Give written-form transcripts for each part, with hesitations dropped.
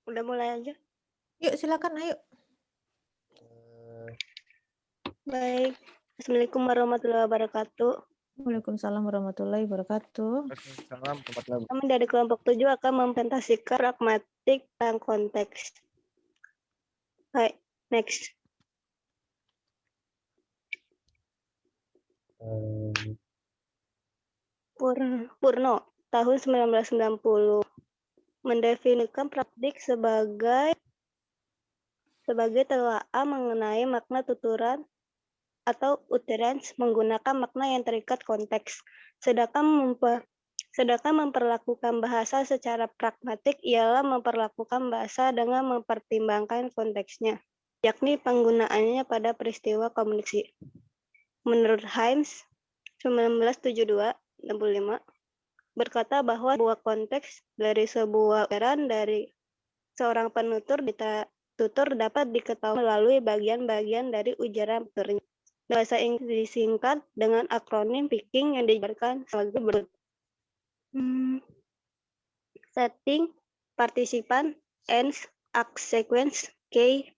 Udah mulai aja. Yuk silakan, ayo. Baik. Assalamualaikum warahmatullahi wabarakatuh. Waalaikumsalam warahmatullahi wabarakatuh. Waalaikumsalam warahmatullahi wabarakatuh. Kami dari kelompok 7 akan mempresentasikan pragmatik tentang konteks. Baik, next. Purno, tahun 1990, mendefinisikan praktik sebagai telaah mengenai makna tuturan atau utterance menggunakan makna yang terikat konteks. Sedangkan memperlakukan bahasa secara pragmatik ialah memperlakukan bahasa dengan mempertimbangkan konteksnya, yakni penggunaannya pada peristiwa komunikasi. Menurut Himes, 1972-65, berkata bahwa sebuah konteks dari sebuah peran dari seorang tutur dapat diketahui melalui bagian-bagian dari ujaran tuturnya. Bahasa Inggris disingkat dengan akronim Viking yang dijabarkan sebagai berikut. Setting, partisipan, ends, act sequence, key,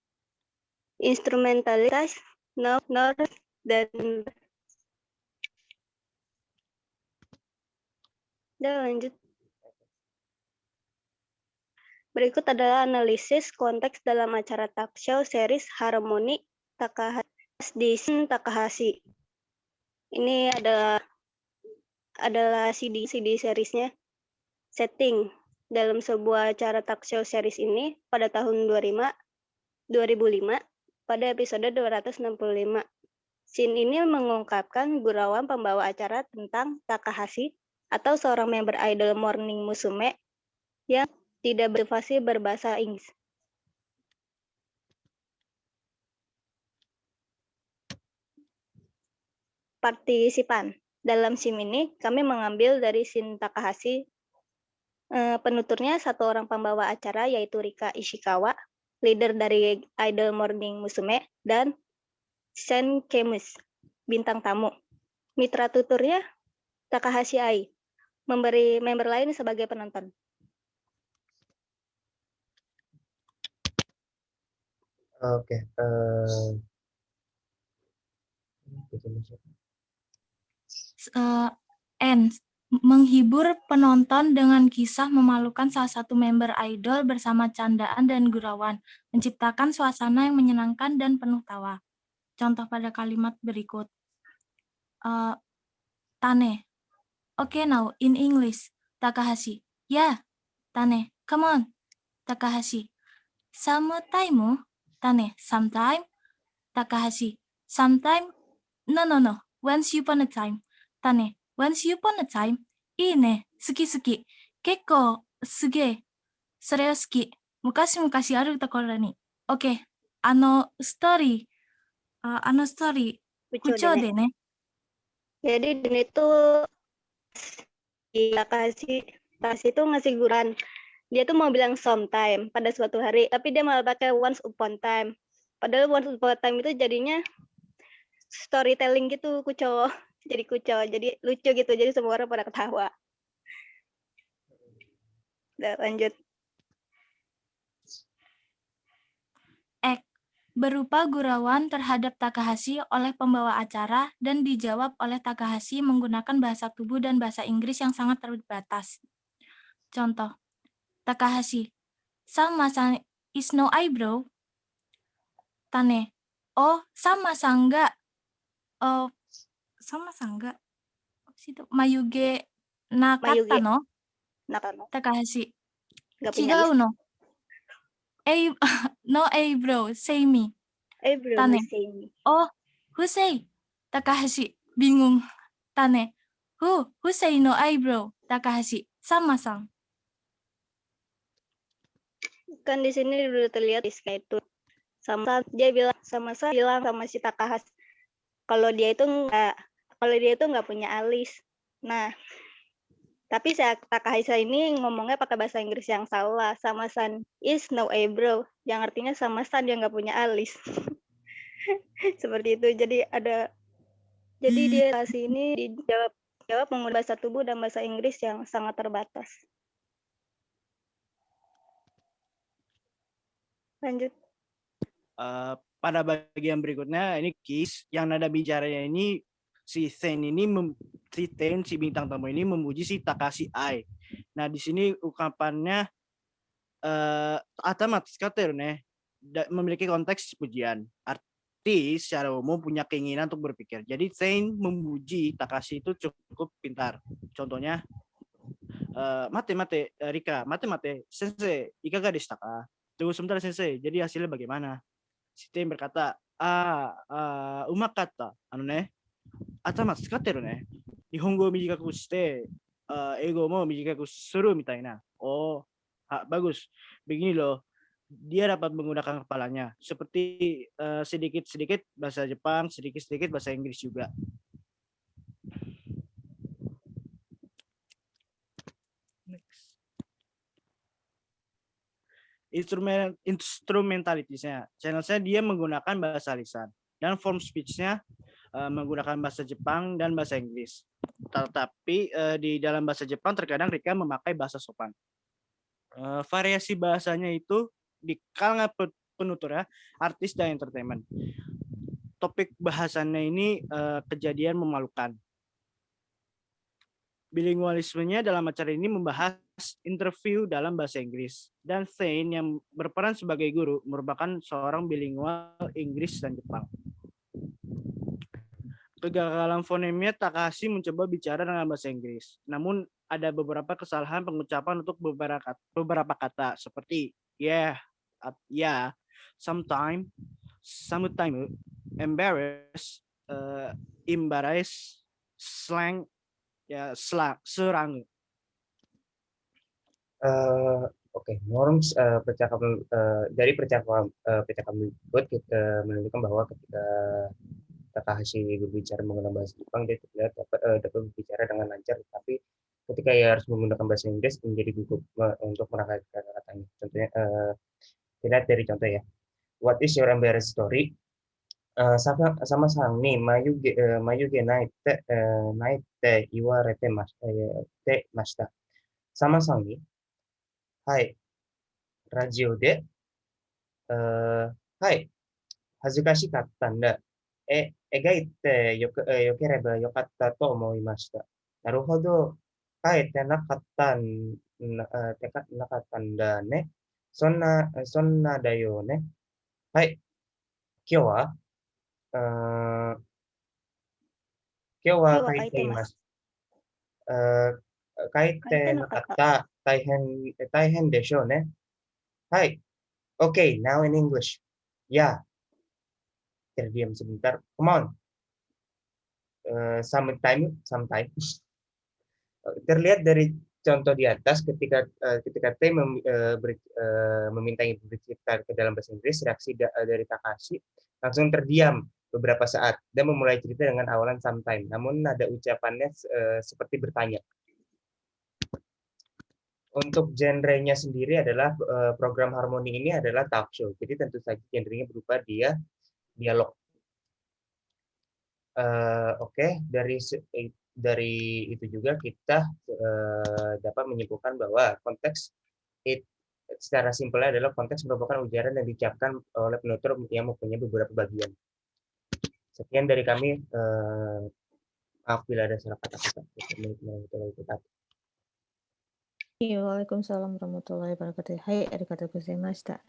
instrumentalitas, noun, dan lanjut. Berikut adalah analisis konteks dalam acara talk show series Harmony Takahashi. Ini adalah CD seriesnya. Setting dalam sebuah acara talk show series ini pada tahun 2005 pada episode 265. Scene ini mengungkapkan gurauan pembawa acara tentang Takahashi atau seorang member idol Morning Musume yang tidak berfasih berbahasa Inggris. Partisipan. Dalam scene ini, kami mengambil dari scene Takahashi. Penuturnya satu orang pembawa acara yaitu Rika Ishikawa, leader dari idol Morning Musume, dan Sen Kemus, bintang tamu. Mitra tuturnya Takahashi Ai, memberi member lain sebagai penonton. Oke. N. Menghibur penonton dengan kisah memalukan salah satu member idol bersama candaan dan gurauan, menciptakan suasana yang menyenangkan dan penuh tawa. Contoh pada kalimat berikut. Tane. Okay, now in English. Takahashi. Yeah. Tane. Come on. Takahashi. Sometime. Tane. Sometime. Takahashi. Sometime. No. Once upon a time. Tane. Once upon a time. いいね。好き好き。結構すげえ。それを好き。昔々あるところに。OK。ストーリー。lucu deh, ne? Jadi dan itu Takahashi itu ngasih guran. Dia tuh mau bilang sometime pada suatu hari, tapi dia malah pakai once upon time. Padahal once upon time itu jadinya storytelling gitu, kuco. Jadi lucu gitu, jadi semua orang pada ketawa. Udah, lanjut. Berupa gurauan terhadap Takahashi oleh pembawa acara dan dijawab oleh Takahashi menggunakan bahasa tubuh dan bahasa Inggris yang sangat terbatas. Contoh, Takahashi, sama-san is no eyebrow. Tane, oh sama-san ga, mayuge nakatta no? Takahashi, chigau no? No eyebrow, say me. Tane, oh, who say? Takahashi, bingung. Tane, who say no eyebrow? Takahashi, sama-san. Kan di sini udah terlihat kayak itu. Dia bilang sama si Takahashi kalau dia itu nggak punya alis. Nah, tapi si Takahashi ini ngomongnya pakai bahasa Inggris yang salah. Sama-san is no eyebrow, yang artinya sama-san dia nggak punya alis. Seperti itu. Jadi dia kasih ini dijawab menggunakan bahasa tubuh dan bahasa Inggris yang sangat terbatas. Lanjut. Pada bagian berikutnya ini Kiss yang nada bicaranya ini si Ten si bintang tamu ini memuji si Takashi Ai. Nah di sini ungkapannya otomatis kata memiliki konteks pujian. Artis secara umum punya keinginan untuk berpikir. Jadi Ten memuji Takashi itu cukup pintar. Contohnya mate Rika, mate sensei, ikaga deshita ka? Tunggu sebentar sensei. Jadi hasilnya bagaimana? Si Ten berkata, umakata. Atama tsukateru ne. Nihongo o mijikaku shite, eigo mo mijikaku suru mitaina. Oh, bagus. Begini loh. Dia dapat menggunakan kepalanya. Seperti sedikit-sedikit bahasa Jepang, sedikit-sedikit bahasa Inggris juga. Next. Instrumentalitasnya, channel-nya dia menggunakan bahasa lisan dan form speech-nya menggunakan bahasa Jepang dan bahasa Inggris. Tetapi di dalam bahasa Jepang terkadang Rika memakai bahasa sopan. Variasi bahasanya itu di kalangan penutur ya, artis dan entertainment. Topik bahasannya ini kejadian memalukan. Bilingualismenya dalam acara ini membahas interview dalam bahasa Inggris. Dan Thane yang berperan sebagai guru merupakan seorang bilingual Inggris dan Jepang. Kegagalan fonemnya Takahashi mencoba bicara dengan bahasa Inggris. Namun ada beberapa kesalahan pengucapan untuk beberapa kata seperti yeah, sometime, embarrass, slang, ya serang. Oke, norms percakapan dari percakapan berikut kita menunjukkan bahwa ketika Takahashi berbicara menggunakan bahasa Jepang dia tidak dapat berbicara dengan lancar, tapi ketika ia harus menggunakan bahasa Inggris menjadi gugup untuk merangkai kata-katanya. Contohnya tidak dari contoh ya. What is your embarrassing story? Sama sang ni mayuge naite iwarete mashita. Sama sang ni, hai, radio de, hai, hazukashikatta nda. 描いてよければよかったと思いました。なるほど。書いてなかったんだね。そんなだよね。はい。今日は書いています。書いてなかった。大変でしょうね。はい。Okay, now in English. Yeah. Terdiam sebentar. Come on. Sometimes. Terlihat dari contoh di atas ketika T meminta bercerita ke dalam bahasa Inggris, reaksi dari Takahashi langsung terdiam beberapa saat dan memulai cerita dengan awalan sometime. Namun nada ucapannya seperti bertanya. Untuk genrenya sendiri adalah program harmoni ini adalah talk show. Jadi tentu saja genrenya berupa dia dialog. Oke, dari itu juga kita dapat menyimpulkan bahwa konteks secara simpelnya adalah konteks merupakan ujaran yang diucapkan oleh penutur yang mempunyai beberapa bagian. Sekian dari kami. Maaf bila ada salah kata-kata. Waalaikumsalam warahmatullahi wabarakatuh. Hai, arigatou gozaimashita.